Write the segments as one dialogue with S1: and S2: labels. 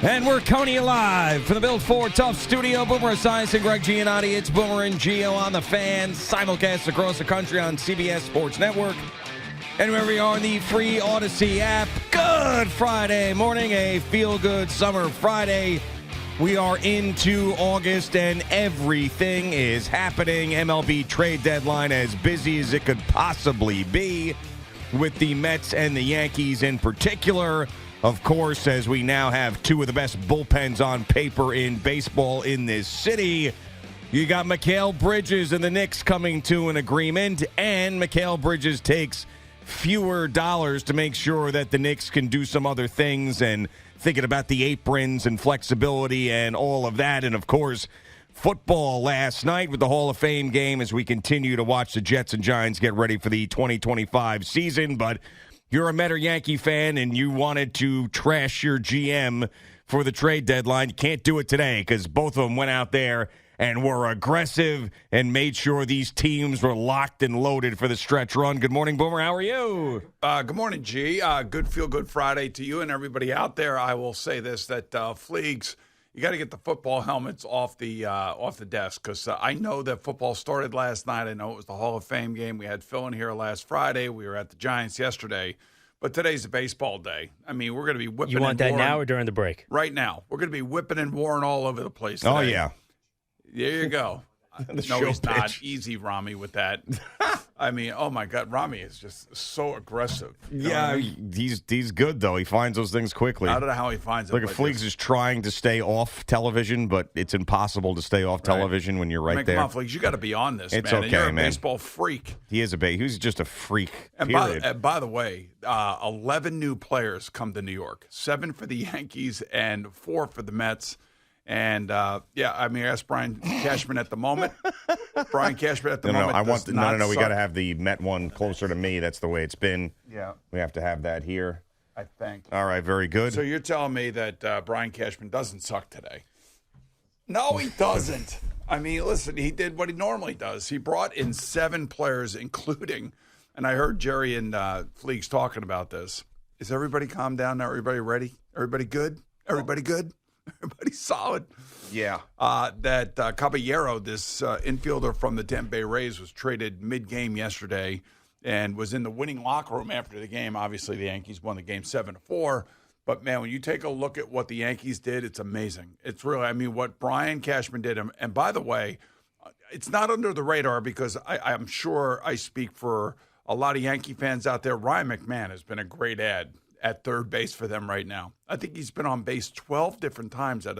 S1: And we're coming to you live from the Built Ford Tough Studio. Boomer Esiason and Greg Giannotti. It's Boomer and Gio on the Fan. Simulcast across the country on CBS Sports Network. And wherever you are in the free Odyssey app. Good Friday morning, a feel-good summer Friday. We are into August and everything is happening. MLB Trade Deadline as busy as it could possibly be, with the Mets and the Yankees in particular. Of course, as we now have two of the best bullpens on paper in baseball in this city. You got Mikal Bridges and the Knicks coming to an agreement, and Mikal Bridges takes fewer dollars to make sure that the Knicks can do some other things, and thinking about the aprons and flexibility and all of that. And, of course, football last night with the Hall of Fame game as we continue to watch the Jets and Giants get ready for the 2025 season. But you're a Met or Yankee fan and you wanted to trash your GM for the trade deadline. You can't do it today because both of them went out there and were aggressive and made sure these teams were locked and loaded for the stretch run. Good morning, Boomer. How are you?
S2: Good morning, G. Good feel-good Friday to you and everybody out there. I will say this, that Fleegs, you got to get the football helmets off the desk, because I know that football started last night. I know it was the Hall of Fame game. We had Phil in here last Friday. We were at the Giants yesterday. But today's a baseball day. I mean, we're going to be whipping.
S3: You want
S2: and
S3: that now or during the break?
S2: Right now. We're going to be whipping and warring all over the place today.
S1: Oh, yeah.
S2: There you go. No, he's not. Easy, Rami, with that. I mean, oh, my God. Rami is just so aggressive.
S1: Yeah, he's good, though. He finds those things quickly.
S2: I don't know how he finds it.
S1: Look, Fleegs is trying to stay off television, but it's impossible to stay off television when you're right there.
S2: Come on, Fleegs. You got to be on this,
S1: it's
S2: man.
S1: Okay,
S2: and you're a
S1: man.
S2: Baseball freak.
S1: He is He's just a freak,
S2: and
S1: period.
S2: By the way, 11 new players come to New York. 7 for the Yankees and 4 for the Mets. And, I mean, ask Brian Cashman at the moment. Brian Cashman at the moment.
S1: No. We got to have the Met one closer to me. That's the way it's been.
S2: Yeah.
S1: We have to have that here.
S2: I think.
S1: All right, very good.
S2: So you're telling me that Brian Cashman doesn't suck today? No, he doesn't. I mean, listen, he did what he normally does. He brought in 7 players, including, and I heard Jerry and Fleegs talking about this. Is everybody calm down now? Everybody ready? Everybody good? Everybody good? Everybody's solid.
S1: Yeah.
S2: That Caballero, this infielder from the Tampa Bay Rays, was traded mid-game yesterday and was in the winning locker room after the game. Obviously, the Yankees won the game 7-4. But, man, when you take a look at what the Yankees did, it's amazing. It's really, I mean, what Brian Cashman did. And by the way, it's not under the radar because I'm sure I speak for a lot of Yankee fans out there. Ryan McMahon has been a great ad at third base for them right now. I think he's been on base 12 different times at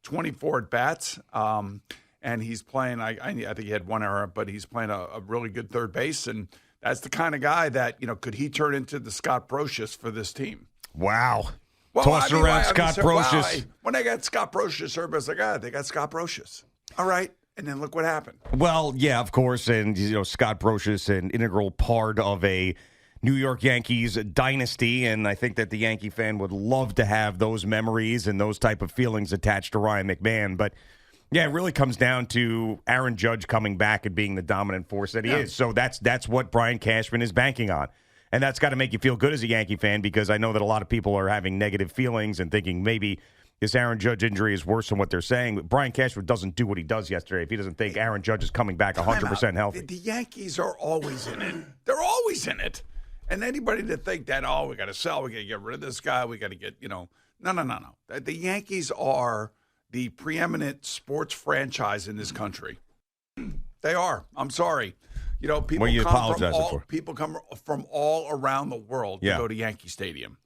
S2: 24 at-bats. And he's playing, I think he had 1 error, but he's playing a really good third base. And that's the kind of guy that, could he turn into the Scott Brocious for this team?
S1: Wow.
S2: Well,
S1: Tossed around Scott Brocious.
S2: When they got Scott Brocious, everybody's like, they got Scott Brocious. All right. And then look what happened.
S1: Well, yeah, of course. And, Scott Brocious, an integral part of a New York Yankees dynasty, and I think that the Yankee fan would love to have those memories and those type of feelings attached to Ryan McMahon. But, yeah, it really comes down to Aaron Judge coming back and being the dominant force that he is. So that's what Brian Cashman is banking on. And that's got to make you feel good as a Yankee fan, because I know that a lot of people are having negative feelings and thinking maybe this Aaron Judge injury is worse than what they're saying. But Brian Cashman doesn't do what he does yesterday if he doesn't think Aaron Judge is coming back 100% healthy.
S2: The Yankees are always in it. They're always in it. And anybody to think that, we got to sell, we got to get rid of this guy, we got to get, no. The Yankees are the preeminent sports franchise in this country. They are. I'm sorry. People people come from all around the world to go to Yankee Stadium.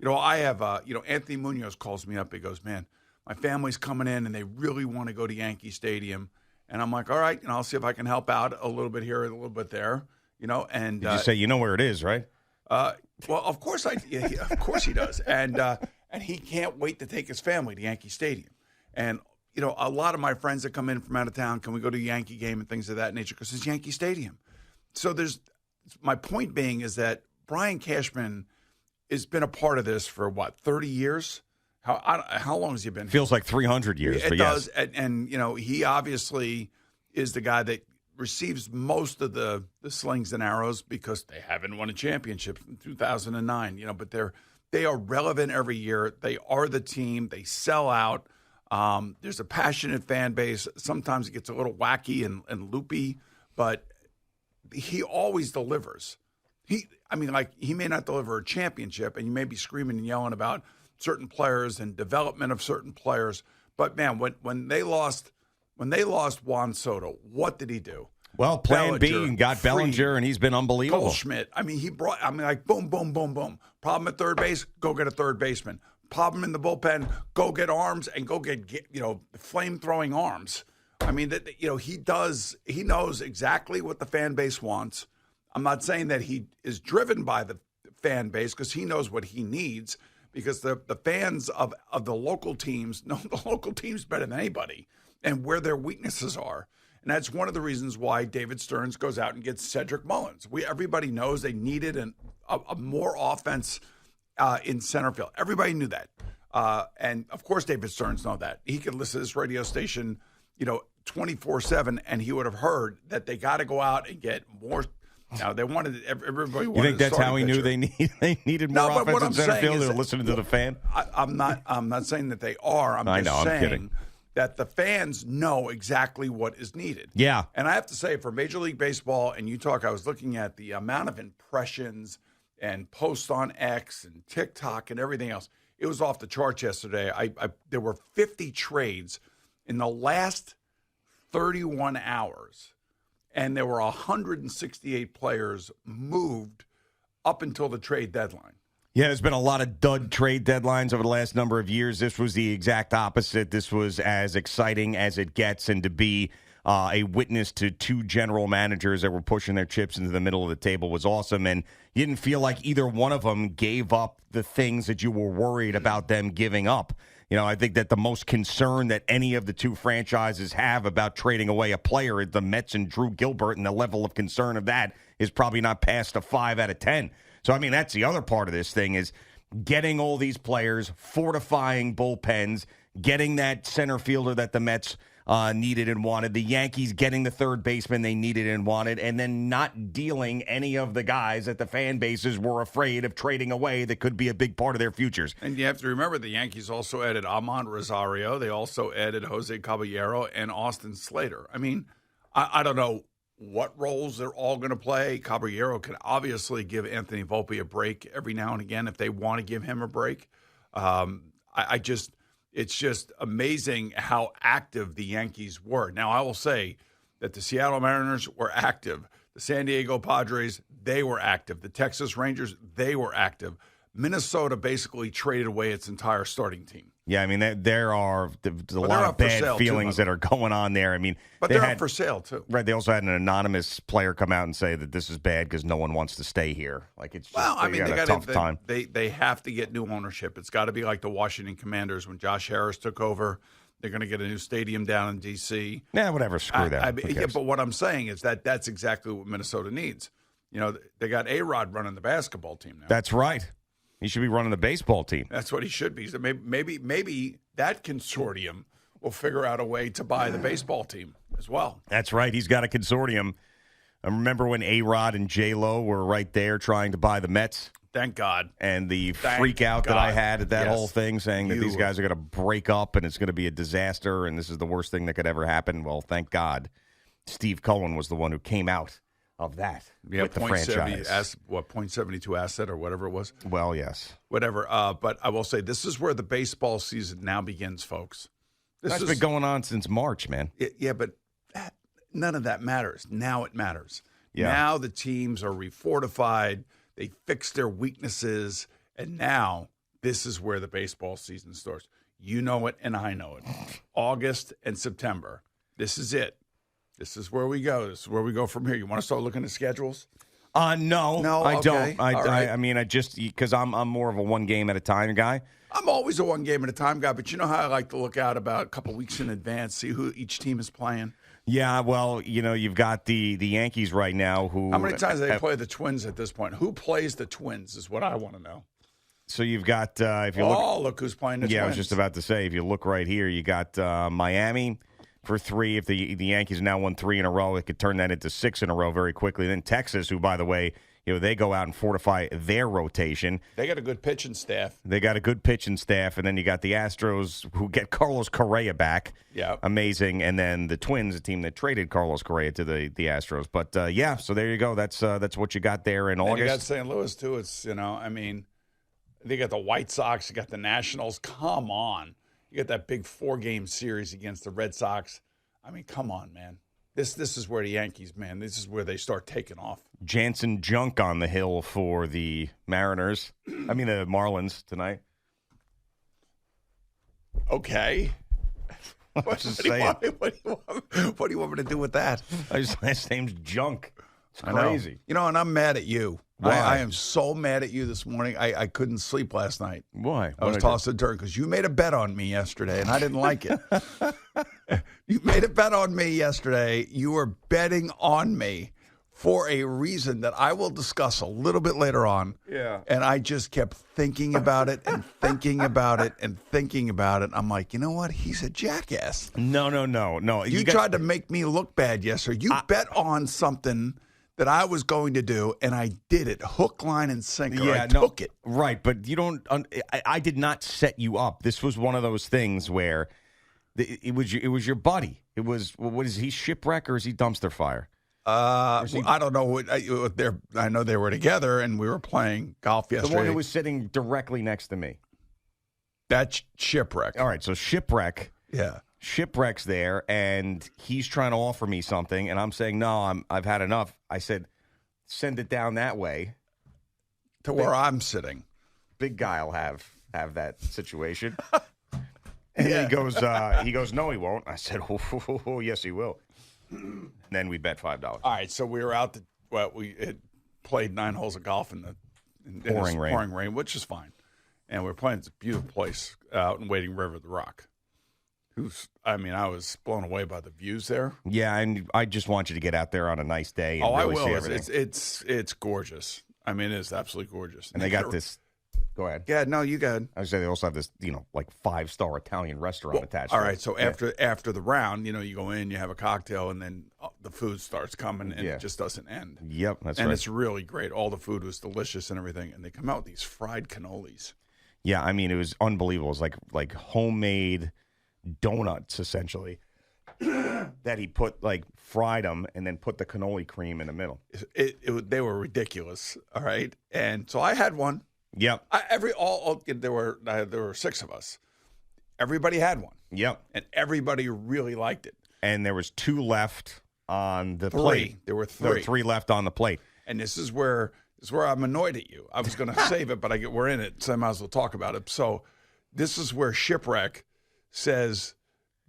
S2: I have, Anthony Munoz calls me up. He goes, man, my family's coming in and they really want to go to Yankee Stadium. And I'm like, all right, I'll see if I can help out a little bit here, a little bit there. And
S1: did you say you know where it is, right?
S2: Well, of course of course he does, and he can't wait to take his family to Yankee Stadium. And a lot of my friends that come in from out of town, can we go to a Yankee game and things of that nature? Because it's Yankee Stadium. So my point being is that Brian Cashman has been a part of this for 30 years. How long has he been?
S1: Feels like 300 years.
S2: It does, and he obviously is the guy that receives most of the slings and arrows because they haven't won a championship in 2009. But They are relevant every year. They are the team. They sell out. There's a passionate fan base. Sometimes it gets a little wacky and loopy, but he always delivers. He may not deliver a championship, and you may be screaming and yelling about certain players and development of certain players. But man, when they lost Juan Soto, what did he do?
S1: Well, plan B and got
S2: Fried,
S1: Bellinger, and he's been unbelievable.
S2: Goldschmidt. Boom, boom, boom, boom. Problem at third base, go get a third baseman. Problem in the bullpen, go get arms and go get flame-throwing arms. He knows exactly what the fan base wants. I'm not saying that he is driven by the fan base because he knows what he needs, because the fans of the local teams know the local teams better than anybody and where their weaknesses are. And that's one of the reasons why David Stearns goes out and gets Cedric Mullins. Everybody knows they needed a more offense in center field. Everybody knew that. And, of course, David Stearns know that. He could listen to this radio station, 24/7, and he would have heard that they got to go out and get more. Now, everybody wanted.
S1: You think that's how he knew they needed more offense in center field? They're listening to the fan.
S2: I'm not saying that they are. I'm kidding. That the fans know exactly what is needed.
S1: Yeah.
S2: And I have to say, for Major League Baseball, and I was looking at the amount of impressions and posts on X and TikTok and everything else. It was off the charts yesterday. There were 50 trades in the last 31 hours, and there were 168 players moved up until the trade deadline.
S1: Yeah, there's been a lot of dud trade deadlines over the last number of years. This was the exact opposite. This was as exciting as it gets, and to be a witness to two general managers that were pushing their chips into the middle of the table was awesome, and you didn't feel like either one of them gave up the things that you were worried about them giving up. I think that the most concern that any of the two franchises have about trading away a player is the Mets and Drew Gilbert, and the level of concern of that is probably not past a 5 out of 10. So, that's the other part of this thing is getting all these players, fortifying bullpens, getting that center fielder that the Mets needed and wanted, the Yankees getting the third baseman they needed and wanted, and then not dealing any of the guys that the fan bases were afraid of trading away that could be a big part of their futures.
S2: And you have to remember the Yankees also added Amon Rosario. They also added Jose Caballero and Austin Slater. I don't know what roles they're all going to play. Caballero can obviously give Anthony Volpe a break every now and again if they want to give him a break. It's just amazing how active the Yankees were. Now, I will say that the Seattle Mariners were active. The San Diego Padres, they were active. The Texas Rangers, they were active. Minnesota basically traded away its entire starting team.
S1: Yeah, there are a lot of bad feelings that are going on there.
S2: But they're up for sale, too.
S1: Right, they also had an anonymous player come out and say that this is bad because no one wants to stay here. It's just, they got a tough time.
S2: They have to get new ownership. It's got to be like the Washington Commanders when Josh Harris took over. They're going to get a new stadium down in D.C.
S1: Yeah, whatever, screw that.
S2: But what I'm saying is that's exactly what Minnesota needs. They got A-Rod running the basketball team now.
S1: That's right. He should be running the baseball team.
S2: That's what he should be. So maybe that consortium will figure out a way to buy the baseball team as well.
S1: That's right. He's got a consortium. I remember when A-Rod and J-Lo were right there trying to buy the Mets.
S2: Thank God.
S1: And the freak out that I had at that whole thing, saying that these guys are going to break up and it's going to be a disaster and this is the worst thing that could ever happen. Well, thank God Steve Cohen was the one who came out of that with the franchise.
S2: 0.72 asset or whatever it was?
S1: Well, yes.
S2: Whatever. But I will say this is where the baseball season now begins, folks.
S1: That's been going on since March, man.
S2: But none of that matters. Now it matters.
S1: Yeah.
S2: Now the teams are refortified. They fixed their weaknesses. And now this is where the baseball season starts. You know it and I know it. August and September. This is it. This is where we go. This is where we go from here. You want to start looking at schedules?
S1: No, I
S2: okay.
S1: don't. I just because I'm more of a one game at a time guy.
S2: I'm always a one game at a time guy, but you know how I like to look out about a couple weeks in advance, see who each team is playing.
S1: Yeah, well, you've got the Yankees right now.
S2: How many times do they play the Twins at this point? Who plays the Twins is what I want to know.
S1: So you've got if you
S2: look who's playing the Twins.
S1: Yeah, I was just about to say if you look right here, you got Miami for 3. If the Yankees now won 3 in a row, it could turn that into 6 in a row very quickly. Then Texas, who, by the way, they go out and fortify their rotation.
S2: They got a good pitching staff.
S1: And then you got the Astros who get Carlos Correa back.
S2: Yeah.
S1: Amazing. And then the Twins, the team that traded Carlos Correa to the Astros. But, so there you go. That's what you got there in August.
S2: And you got St. Louis, too. It's, they got the White Sox. You got the Nationals. Come on. You got that big 4-game series against the Red Sox. I mean, come on, man. This is where the Yankees, man, this is where they start taking off.
S1: Jansen Junk on the hill for the the Marlins tonight.
S2: Okay. What do you want me to do with that?
S1: His last name's Junk. It's crazy.
S2: And I'm mad at you.
S1: Why?
S2: I am so mad at you this morning. I couldn't sleep last night.
S1: Why?
S2: I was tossed and turned because you made a bet on me yesterday, and I didn't like it. You made a bet on me yesterday. You were betting on me for a reason that I will discuss a little bit later on.
S1: Yeah.
S2: And I just kept thinking about it and thinking about it and thinking about it. I'm like, you know what? He's a jackass.
S1: No.
S2: You tried to make me look bad yesterday. You bet on something that I was going to do, and I did it. Hook, line, and sinker. I took it.
S1: Right, but you don't. I did not set you up. This was one of those things where it was your buddy. It was, what is he, shipwreck or is he dumpster fire?
S2: I don't know what I know they were together, and we were playing golf yesterday.
S1: The one who was sitting directly next to me.
S2: That's shipwreck.
S1: All right, so shipwreck.
S2: Yeah.
S1: Shipwreck's there, and he's trying to offer me something, and I'm saying, no, I've had enough. I said, send it down that way.
S2: To where I'm sitting.
S1: Big guy will have that situation. And he goes, no, he won't. I said, oh, yes, he will. And then we bet $5.
S2: All right, so we were out. We had played 9 holes of golf in
S1: pouring
S2: rain, which is fine. And we were playing this beautiful place out in Wading River, the Rock. I was blown away by the views there.
S1: Yeah, and I just want you to get out there on a nice day. And
S2: I
S1: really
S2: will.
S1: See everything.
S2: It's gorgeous. I mean, it is absolutely gorgeous.
S1: And they got this. Go ahead.
S2: Yeah, no, you go ahead.
S1: I was saying they also have this, like 5-star Italian restaurant attached.
S2: All
S1: to
S2: right,
S1: it.
S2: so after the round, you go in, you have a cocktail, and then the food starts coming, and it just doesn't end.
S1: Yep, that's right.
S2: And it's really great. All the food was delicious and everything, and they come out with these fried cannolis.
S1: Yeah, it was unbelievable. It was like homemade donuts, essentially, that he fried them and then put the cannoli cream in the middle.
S2: They were ridiculous. All right, and so I had one.
S1: Yep.
S2: There were 6 of us. Everybody had one.
S1: Yep.
S2: And everybody really liked it.
S1: And there was 2 left on the plate.
S2: There were 3.
S1: There were 3 left on the plate.
S2: And this is where I'm annoyed at you. I was going to save it, but we're in it, so I might as well talk about it. So this is where Shipwreck says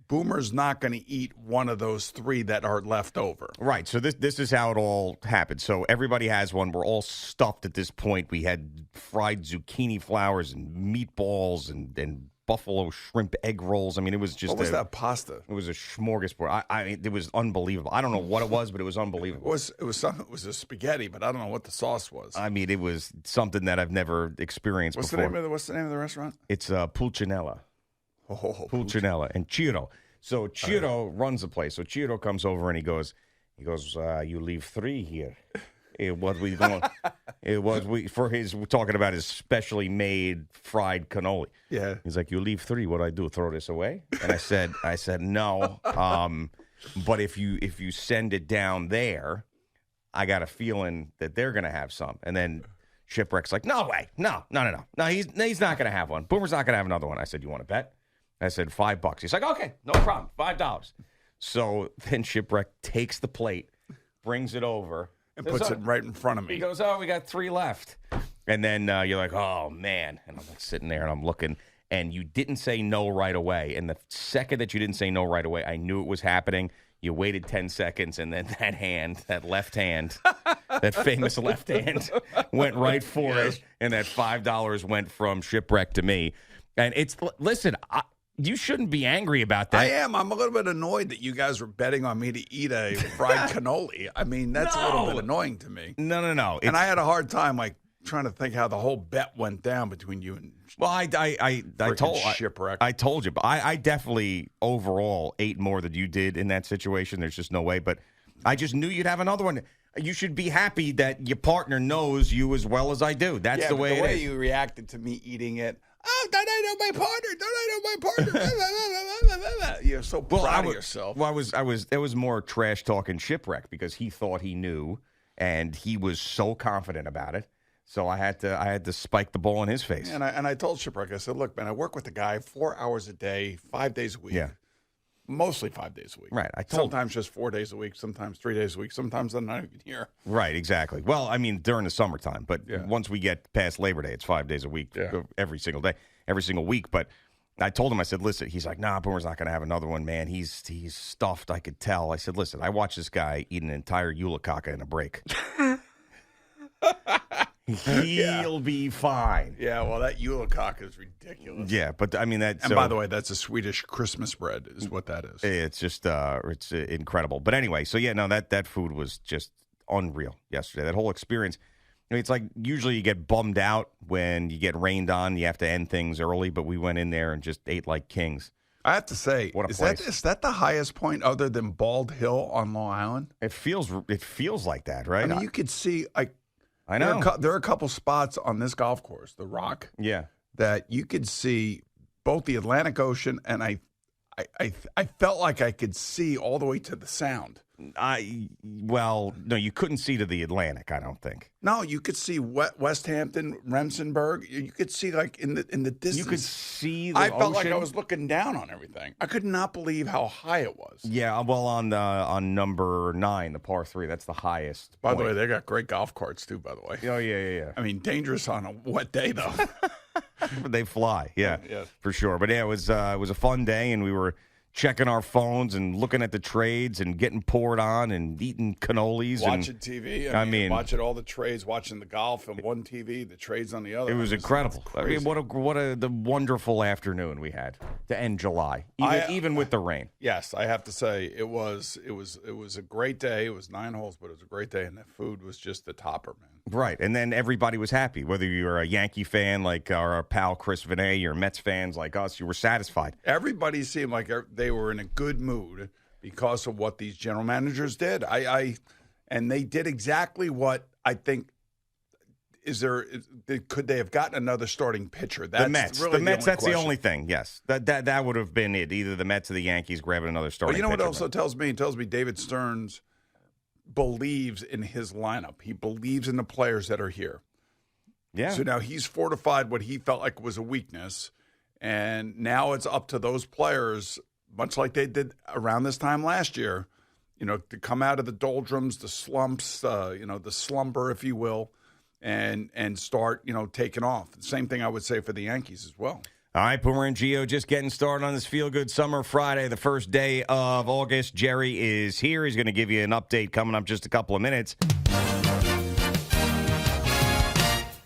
S2: Boomer's not going to eat one of those 3 that are left over.
S1: Right. So this is how it all happened. So everybody has one. We're all stuffed at this point. We had fried zucchini flowers and meatballs and buffalo shrimp egg rolls. It was just
S2: what was that pasta?
S1: It was a smorgasbord. It was unbelievable. I don't know what it was, but it was unbelievable.
S2: It was a spaghetti, but I don't know what the sauce was.
S1: It was something that I've never experienced before.
S2: What's the name of the restaurant?
S1: It's Pulcinella. Pulcinella and Chiro. So Chiro runs the place. So Chiro comes over and he goes, you leave 3 here. We're talking about his specially made fried cannoli.
S2: Yeah.
S1: He's like, you leave 3. What do I do? Throw this away? And I said no. But if you send it down there, I got a feeling that they're gonna have some. And then Shipwreck's like, no way, no. He's not gonna have one. Boomer's not gonna have another one. I said, you want to bet? I said $5. He's like, okay, no problem, $5. So then Shipwreck takes the plate, brings it over,
S2: and puts it right in front of me.
S1: He goes, oh, we got 3 left. And then you're like, oh, man. And I'm sitting there and I'm looking. And you didn't say no right away. And the second that you didn't say no right away, I knew it was happening. You waited 10 seconds, and then that left hand, that famous left hand, went right for it. And that $5 went from Shipwreck to me. And listen, you shouldn't be angry about that.
S2: I am. I'm a little bit annoyed that you guys were betting on me to eat a fried cannoli. That's a little bit annoying to me.
S1: No.
S2: And I had a hard time, trying to think how the whole bet went down between you and Shipwreck.
S1: I told you, but I definitely overall ate more than you did in that situation. There's just no way. But I just knew you'd have another one. You should be happy that your partner knows you as well as I do. That's the way
S2: the way
S1: it is.
S2: you reacted to me eating it. Oh, don't I know my partner? Don't I know my partner? You're so proud of yourself.
S1: Well, it was more trash talking shipwreck because he thought he knew, and he was so confident about it. So I had to spike the ball in his face.
S2: And I told Shipwreck, I said, look, man, I work with a guy 4 hours a day, 5 days a week.
S1: Yeah.
S2: Mostly 5 days a week.
S1: Right.
S2: Sometimes just 4 days a week, sometimes 3 days a week, sometimes I'm not even here.
S1: Right, exactly. Well, I mean, during the summertime, but once we get past Labor Day, it's 5 days a week, every single day, every single week. But I told him, I said, listen, he's like, nah, Boomer's not going to have another one, man. He's stuffed, I could tell. I said, listen, I watched this guy eat an entire Yulicaka in a break. He'll be fine.
S2: Yeah, well, that Yulicaka is ridiculous.
S1: Yeah, but I mean that.
S2: And by the way, that's a Swedish Christmas bread, is what that is.
S1: It's just it's incredible. But anyway, so yeah, no, that food was just unreal yesterday. That whole experience. I mean, it's like usually you get bummed out when you get rained on. You have to end things early, but we went in there and just ate like kings.
S2: I have to say,
S1: what a place.
S2: Is that the highest point other than Bald Hill on Long Island?
S1: It feels like that, right?
S2: I mean, you could see
S1: I know.
S2: There are a couple spots on this golf course, the Rock, that you could see both the Atlantic Ocean, and I felt like I could see all the way to the Sound.
S1: Well, no, you couldn't see to the Atlantic, I don't think.
S2: No, you could see West Hampton, Remsenburg. You could see like in the distance.
S1: You could see the
S2: I felt
S1: ocean.
S2: like I was looking down on everything. I could not believe how high it was.
S1: Yeah, well, on number 9, the par 3, that's the highest.
S2: By the way, they got great golf carts too. By the way.
S1: Oh yeah.
S2: I mean, dangerous on a wet day though.
S1: They fly, yeah, for sure. But yeah, it was a fun day, and we were checking our phones and looking at the trades and getting poured on and eating cannolis.
S2: Watching TV. I mean, watching all the trades, watching the golf on one TV, the trades on the other.
S1: It was incredible. I mean, the wonderful afternoon we had to end July, even with the rain.
S2: Yes, I have to say it was a great day. It was 9 holes, but it was a great day, and the food was just the topper, man.
S1: Right, and then everybody was happy. Whether you're a Yankee fan like our pal Chris Vinay or Mets fans like us, you were satisfied.
S2: Everybody seemed like they were in a good mood because of what these general managers did. And they did exactly what I think. Could they have gotten another starting pitcher? That's
S1: the Mets.
S2: Really
S1: that's
S2: question.
S1: the only thing. Yes, that would have been it. Either the Mets or the Yankees grabbing another starting.
S2: But you know
S1: pitcher,
S2: what also tells me? It tells me David Stearns believes in his lineup. He believes in the players that are here.
S1: Yeah.
S2: So now he's fortified what he felt like was a weakness, and now it's up to those players, much like they did around this time last year, to come out of the doldrums, the slumps, the slumber, if you will, and start, taking off. The same thing I would say for the Yankees as well.
S1: All right, Boomer and Gio just getting started on this Feel Good Summer Friday, the first day of August. Jerry is here. He's going to give you an update coming up just a couple of minutes.